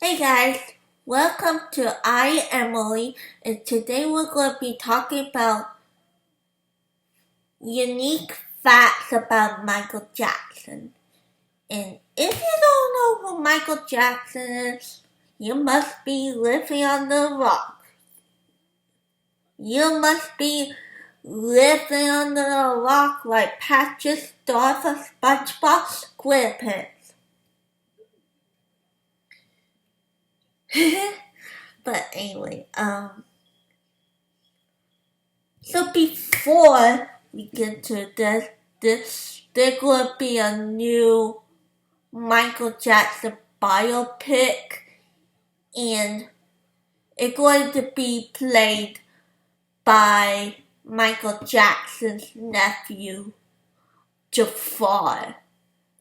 Hey guys, welcome to I Emily, and today we're going to be talking about unique facts about Michael Jackson. And if you don't know who Michael Jackson is, you must be living on the rock. You must be living under a rock like Patrick Star for SpongeBob SquarePants. But anyway, so before we get to there's going to be a new Michael Jackson biopic, and it's going to be played by Michael Jackson's nephew, Jafar,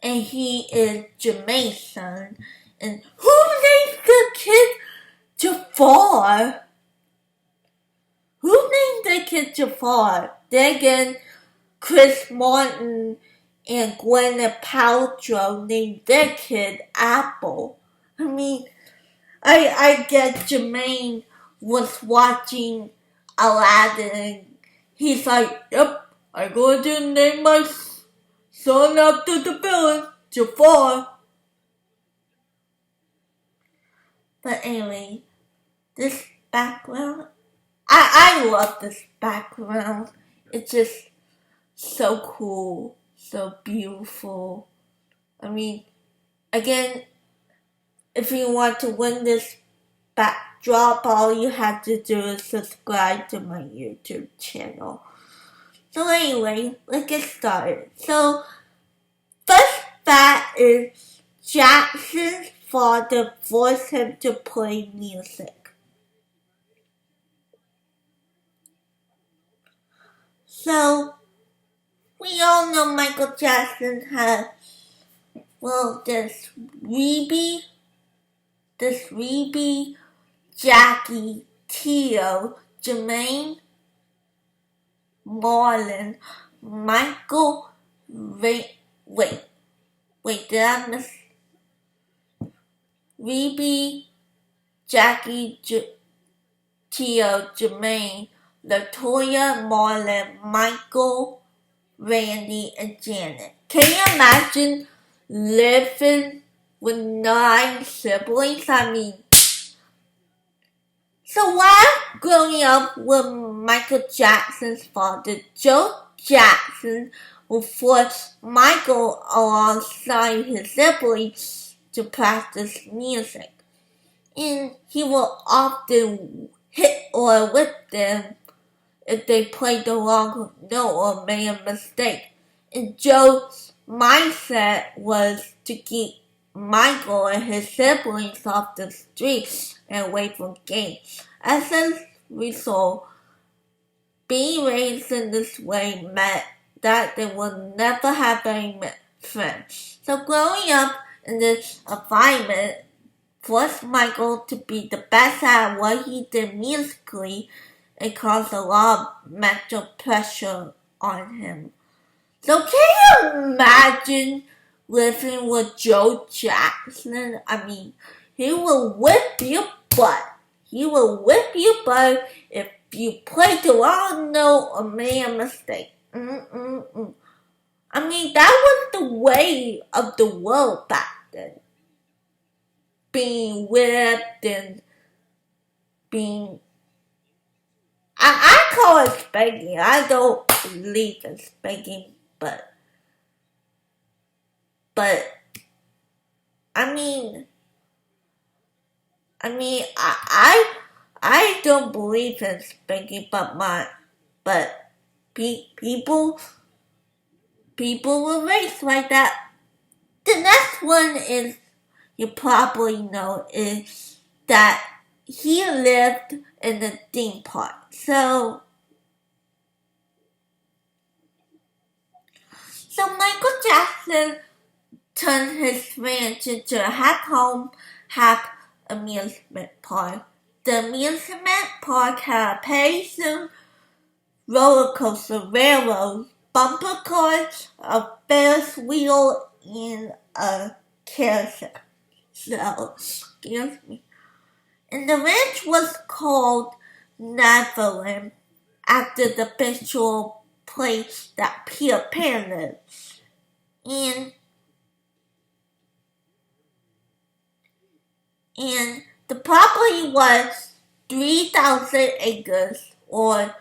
and he is Jermaine's son. And who named the kid Jafar? Who named the kid Jafar? Then again, Chris Martin and Gwyneth Paltrow named their kid Apple. I guess Jermaine was watching Aladdin and he's like, yep, I'm going to name my son after the villain, Jafar. But anyway, this background, I love this background. It's just so cool, so beautiful. Again, if you want to win this backdrop, all you have to do is subscribe to my YouTube channel. So anyway, let's get started. So, first fact is Jackson's father forced him to play music. So, we all know Michael Jackson has, this Rebe, Jackie, Tio, Jermaine, Marlon, Michael, did I miss? Rebe, Jackie, Tio, Jermaine, Latoya, Marlon, Michael, Randy, and Janet. Can you imagine living with 9 siblings? So while growing up with Michael Jackson's father, Joe Jackson would force Michael alongside his siblings to practice music. And he will often hit or whip them if they played the wrong note or made a mistake. And Joe's mindset was to keep Michael and his siblings off the streets and away from games. As a result, being raised in this way meant that they would never have any friends. So growing up in this environment forced Michael to be the best at what he did musically and caused a lot of mental pressure on him. So can you imagine living with Joe Jackson? He will whip your butt. He will whip your butt if you played the wrong note or made a mistake. That was the way of the world back then. Being whipped and being... I call it spanking. I don't believe in spanking, but I don't believe in spanking, but people were raised like that. The next one is, you probably know, is that he lived in a theme park. So Michael Jackson turned his ranch into a half-home, half-amusement park. The amusement park had a pacing roller coaster, railroad, bumper cars, a Ferris wheel, and a carousel. excuse me. And the ranch was called Neverland after the fictional place that Peter Pan lived. And the property was 3,000 acres or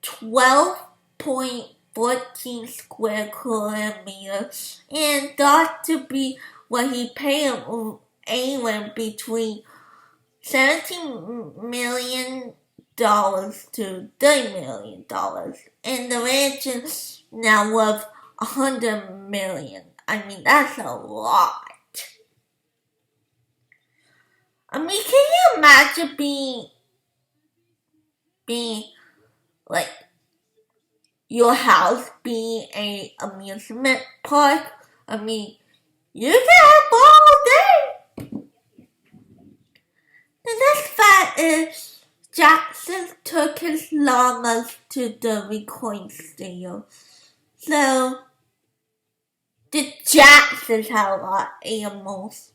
12.14 square kilometers and thought to be what he paid anywhere between $17 million to $30 million. And the ranch is now worth $100 million. I mean, that's a lot. I mean, can you imagine being like your house being a amusement park? I mean, you can have all day. The next fact is Jackson took his llamas to the recording studio. So the Jacksons have a lot of animals.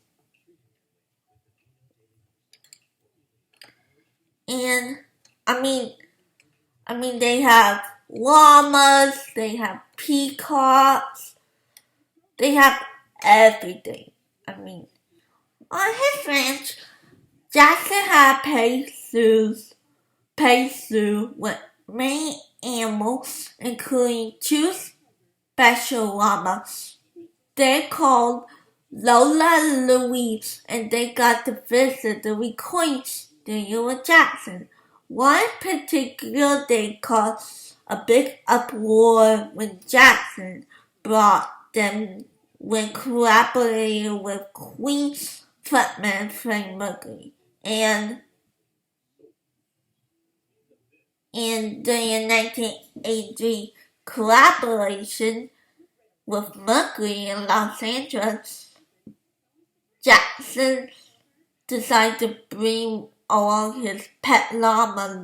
And I mean they have llamas, they have peacocks, they have everything. I mean, on his ranch, Jackson had paid Sue with many animals, including 2 special llamas. They're called Lola and Louise, and they got to visit the recording studio with Jackson. One particular day caused a big uproar when Jackson brought them when collaborating with Queen frontman Freddie Mercury. And in the 1983 collaboration with Mercury in Los Angeles, Jackson decided to bring along his pet llama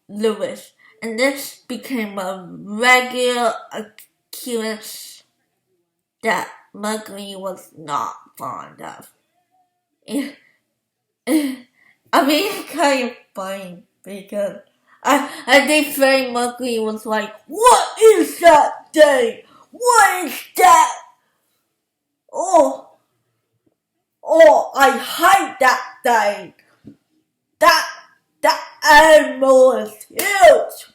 Louis, and this became a regular occurrence that Mercury was not fond of. I mean, it's kind of funny because I think Freddie Mercury was like, "What is that thing? What is that? Oh, I hate that thing. That animal is huge."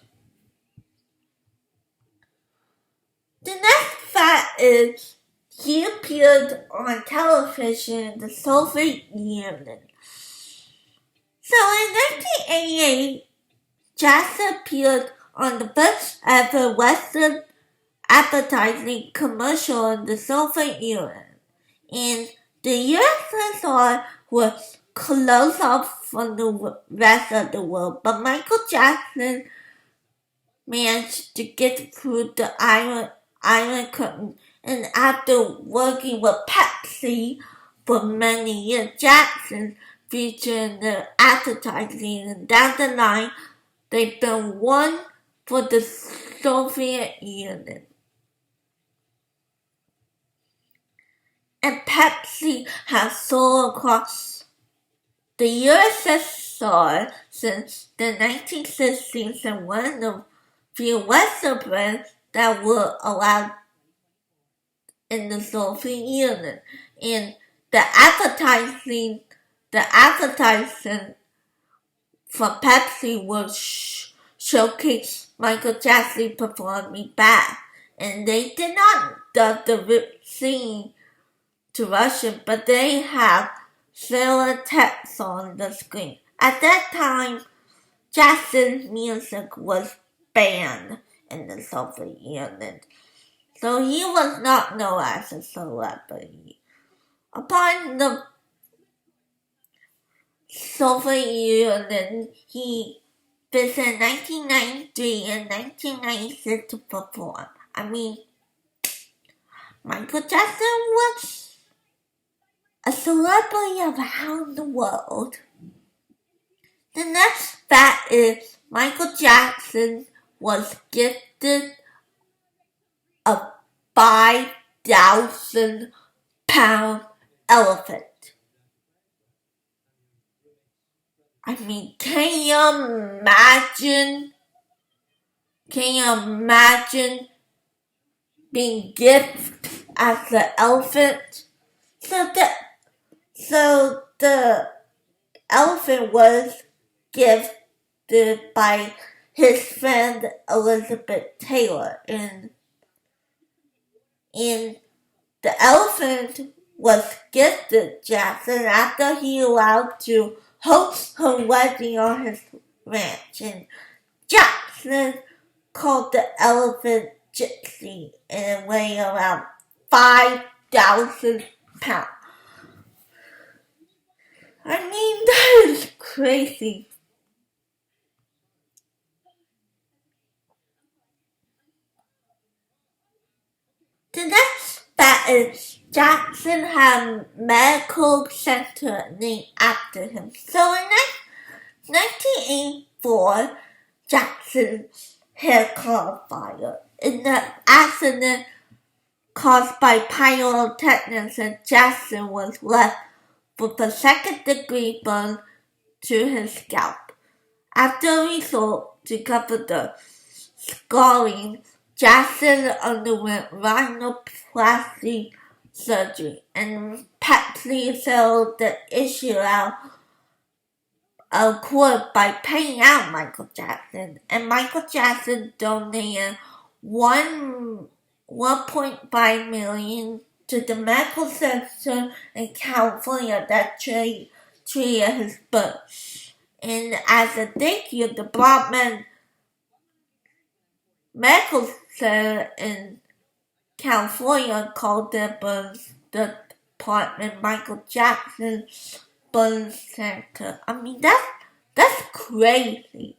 The next fact is he appeared on television in the Soviet Union. So in 1988, Jackson appeared on the first ever Western advertising commercial in the Soviet Union. And the USSR was closed off from the rest of the world, but Michael Jackson managed to get through the Iron Curtain, and after working with Pepsi for many years, Jackson featured in the advertising, and down the line, they've been one for the Soviet Union. And Pepsi has sold across the USSR since the 1960s and one of the few Western brands that were allowed in the Soviet Union. And the advertising from Pepsi will showcase Michael Jackson performing back. And they did not dub the singing to Russian, but they have similar text on the screen. At that time, Jackson's music was banned in the Soviet Union, so he was not known as a celebrity. Upon the Soviet Union, he visited 1993 and 1996 to perform. I mean, Michael Jackson was a celebrity around the world. The next fact is Michael Jackson was gifted a 5,000-pound elephant. I mean, can you imagine? Can you imagine being gifted as an elephant? So the elephant was gifted by his friend Elizabeth Taylor, and the elephant was gifted Jackson after he allowed to host her wedding on his ranch, and Jackson called the elephant Gypsy and weighed around 5,000 pounds. I mean, that is crazy. The next fact is Jackson had a medical center named after him. So in 1984, Jackson's hair caught fire. In the accident caused by pyrotechnics, Jackson was left with a second-degree burn to his scalp. After a result to cover the scarring, Jackson underwent rhinoplasty surgery, and Pepsi settled the issue out of court by paying out Michael Jackson, and Michael Jackson donated $1.5 million to the medical center in California that treated his burn. And as a thank you, the Broadman Medical Center in California called their burns department Michael Jackson Burn Center. I mean, that's crazy.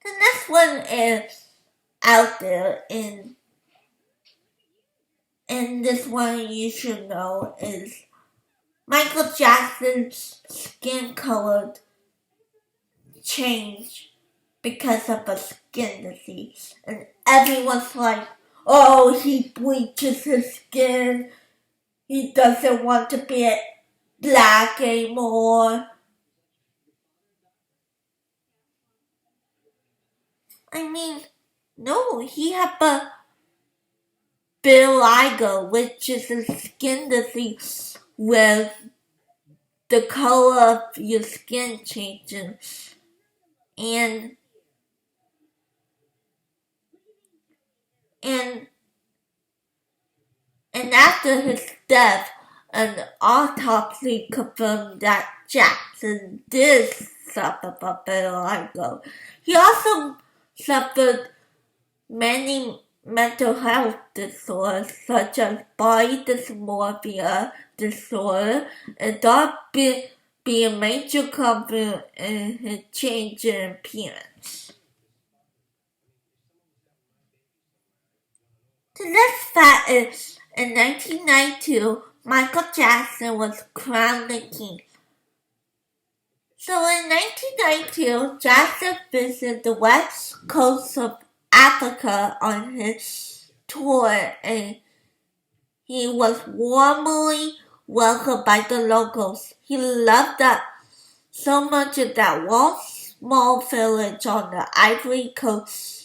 The next one is out there, and this one you should know is Michael Jackson's skin color changed because of a skin disease, and everyone's like, oh, he bleaches his skin, he doesn't want to be black anymore. I mean, no, he had a vitiligo, which is a skin disease where the color of your skin changes, and after his death, an autopsy confirmed that Jackson did suffer from vitiligo. He also suffered many mental health disorders such as body dysmorphia disorder, and that be a major component in his change in appearance. The next fact is, in 1992, Michael Jackson was crowned the king. So in 1992, Jackson visited the west coast of Africa on his tour, and he was warmly welcomed by the locals. He loved that so much of that one small village on the Ivory Coast.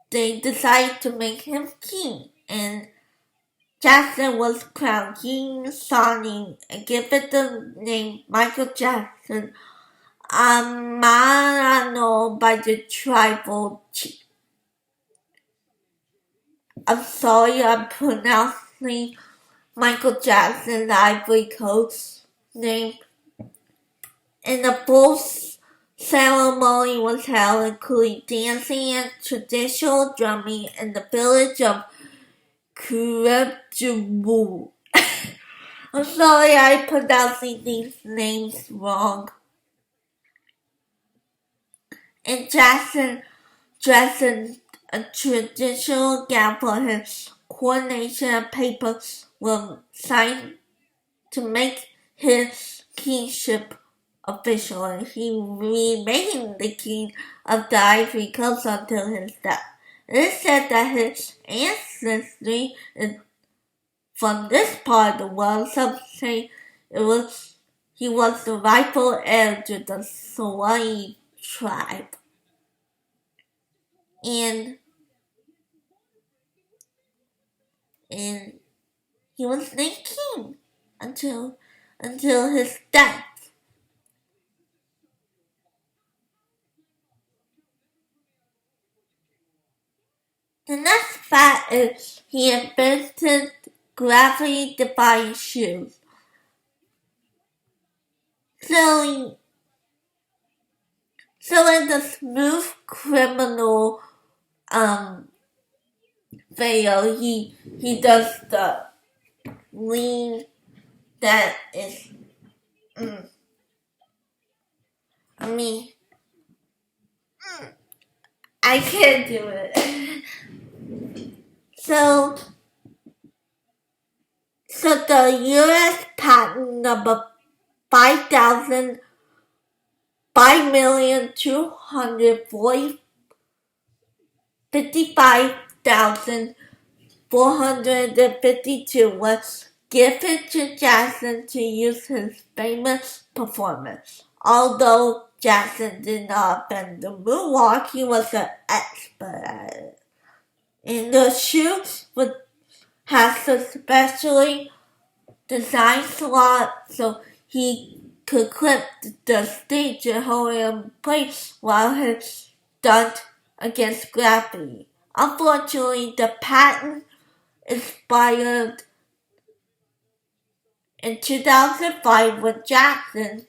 They decided to make him king, and Jackson was crowned King Sonny and given the name Michael Jackson Amarano by the tribal chief. I'm sorry I'm pronouncing Michael Jackson's Ivory Coast name. And the full ceremony was held, including dancing and traditional drumming in the village of Kurepjubu. I'm sorry I'm pronouncing these names wrong. And Jackson dressed in a traditional gown for his coronation, and papers were signed to make his kingship official, and he remained the king of the Ivory Coast until his death. It is said that his ancestry is from this part of the world. Some say he was the rightful heir to the Sawaii tribe. And he was named king until his death. The next fact is he invented gravity-defying shoes. So in the smooth criminal video, he does the lean that is I can't do it. So the US patent number 5,452 was given to Jackson to use his famous performance. Although Jackson did not bend the moonwalk, he was an expert at it. And the shoe has a specially designed slot so he could clip the stage and hold it in place while he stunt against gravity. Unfortunately, the patent expired in 2005 when Jackson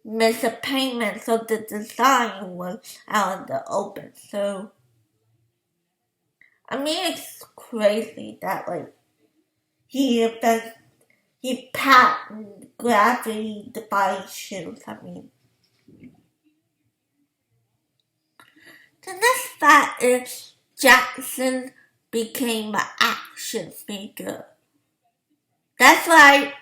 missed a payment, so the design was out in the open. So, it's crazy that he patented gravity-defying shoes. The next fact is Jackson became an action figure. That's right,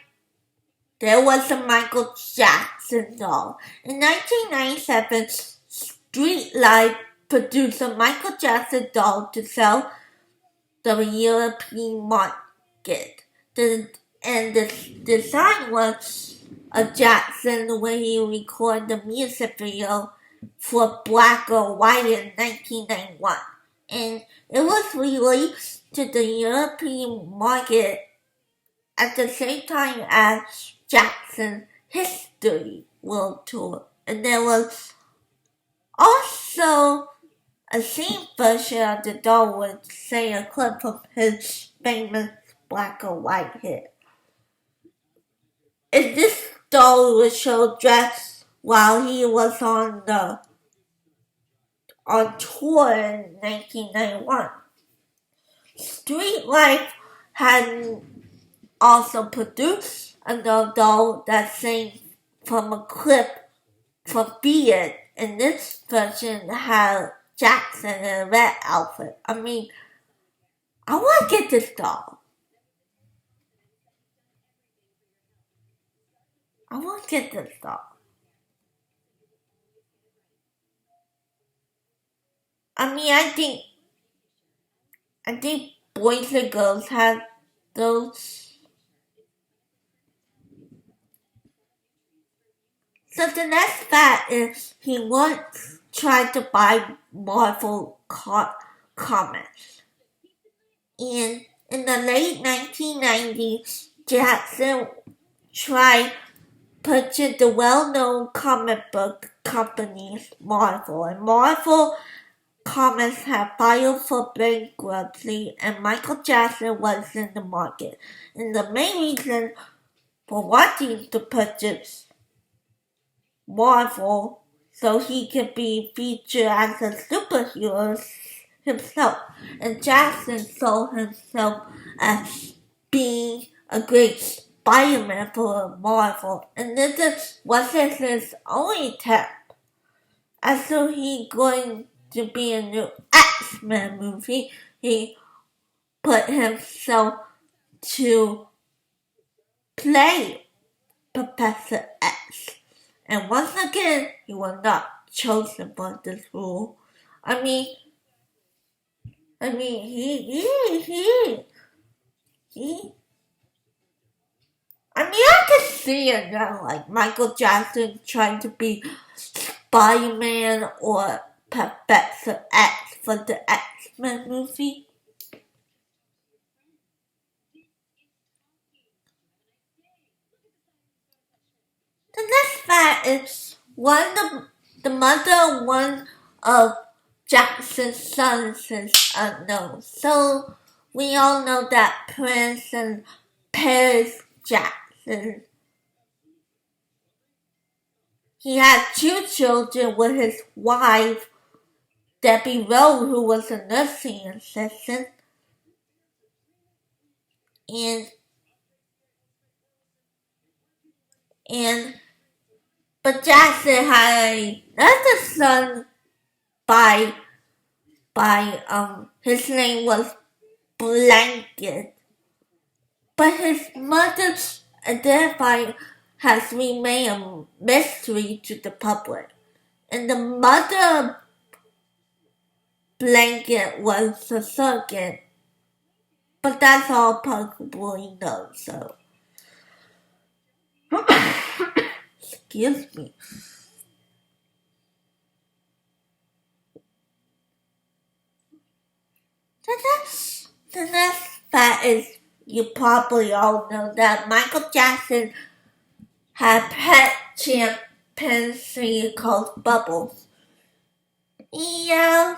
there was a Michael Jackson doll. In 1997, Streetlight produced a Michael Jackson doll to sell the European market. And the design was a Jackson when he recorded the music video for Black or White in 1991. And it was released to the European market at the same time as Jackson's History World Tour. And there was also a scene version of the doll with, say, a clip from his famous Black or White hit. And this doll was shown dressed while he was on tour in 1991. Streetlight had also produced another doll that sang from a clip from Beat It, and this version had Jackson in a red outfit. I want to get this doll. I think boys and girls have those. So the next fact is he once tried to buy Marvel comics. And in the late 1990s, Jackson tried purchasing the well-known comic book company Marvel. And Marvel Comics had filed for bankruptcy and Michael Jackson was in the market. And the main reason for wanting to purchase Marvel so he could be featured as a superhero himself. And Jackson saw himself as being a great Spider-Man for Marvel. And this wasn't his only attempt. As so he going to be a new X-Men movie, he put himself to play Professor X. And once again, he was not chosen for this role. He see it now, like Michael Jackson trying to be Spider-Man or Professor X for the X-Men movie. The next fact is the mother of one of Jackson's sons is unknown. So we all know that Prince and Paris Jackson. He had 2 children with his wife, Debbie Rowe, who was a nursing assistant. And but Jackson had another son by his name was Blanket. But his mother's identity has remained a mystery to the public. And the mother Blanket was a surrogate. But that's all public knows, so excuse me. The next fact is you probably all know that Michael Jackson had pet chimpanzee called Bubbles. Yeah,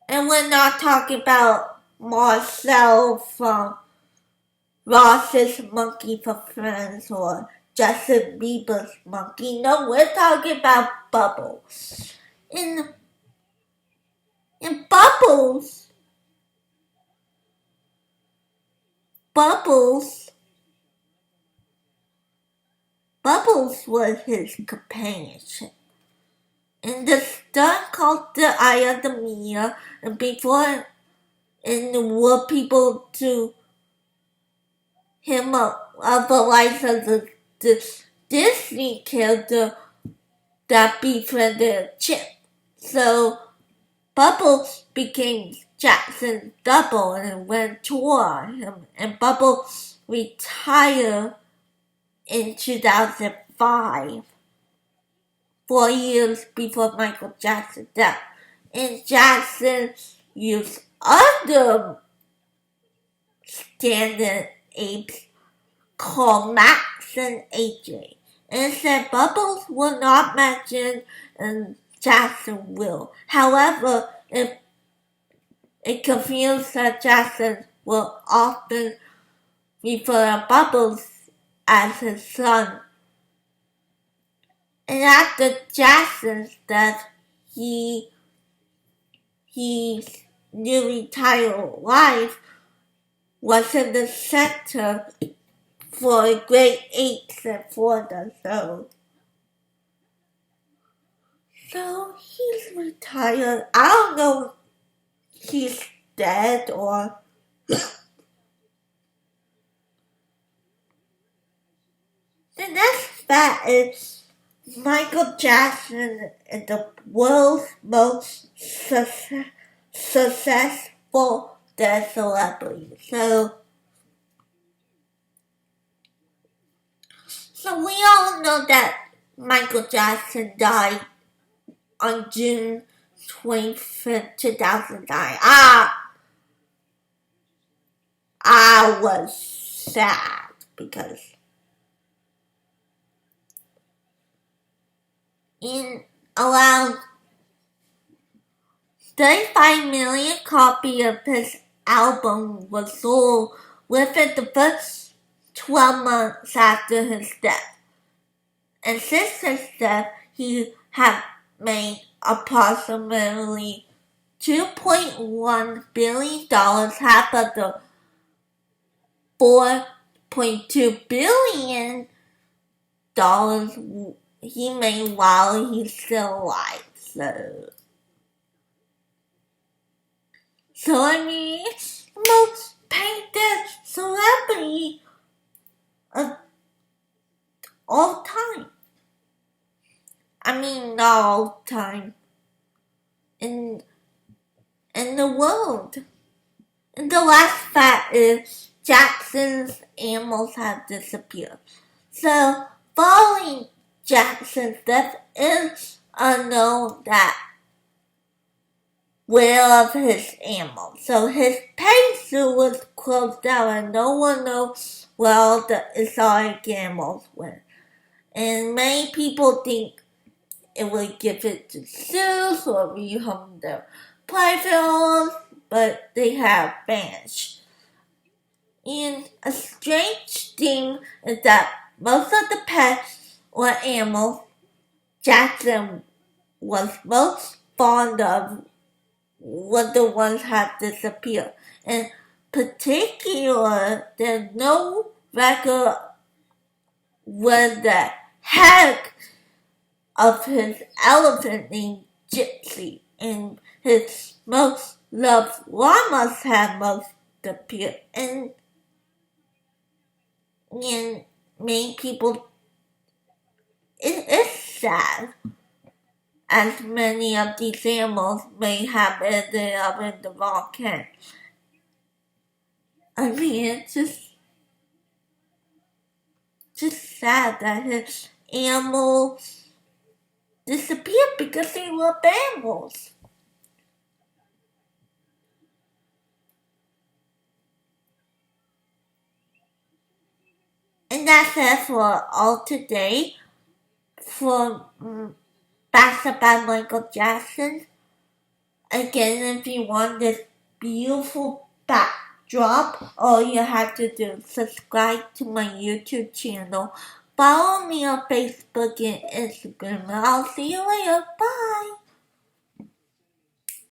and we're not talking about Marcel from Ross's Monkey for Friends or Justin Bieber's monkey. No, we're talking about Bubbles. In Bubbles was his companionship. In the stunt called The Eye of the Mia, and before in the were people to him of the likes of the Disney character that befriended Chip. So Bubbles became Jackson's double and went toward him, and Bubbles retired in 2005, 4 years before Michael Jackson's death. And Jackson used other standard apes called Max and AJ, and said Bubbles will not mention and Jackson will. However, it confused that Jackson will often refer to Bubbles as his son. And after Jackson's death, his new retired wife was in the center for great apes and for the show. So he's retired. I don't know if he's dead or the next fact is Michael Jackson is the world's most successful dead celebrity. So we all know that Michael Jackson died on June 25th, 2009. I was sad because in around 35 million copies of his album was sold within the first 12 months after his death. And since his death, he had made approximately $2.1 billion, half of the $4.2 billion he made while he's still alive. So I mean, most painted celebrity of all time. I mean, not all time. In the world. And the last fact is Jackson's animals have disappeared. So, following Jackson's death is unknown that where of his animals. So his petting zoo was closed down and no one knows where all the exotic animals went. And many people think it would give it to zoos or rehome their playfields, but they have vanished. And a strange thing is that most of the pets or animals Jackson was most fond of were the ones that disappeared. In particular, there's no record with the heck of his elephant named Gypsy, and his most loved llamas have most disappeared. And many people, it is sad, as many of these animals may have ended up in the volcano. I mean, it's just sad that his animals disappeared because they were animals. And that's it for all today. For Basta by Michael Jackson. Again, if you want this beautiful backdrop, all you have to do is subscribe to my YouTube channel. Follow me on Facebook and Instagram. I'll see you later. Bye.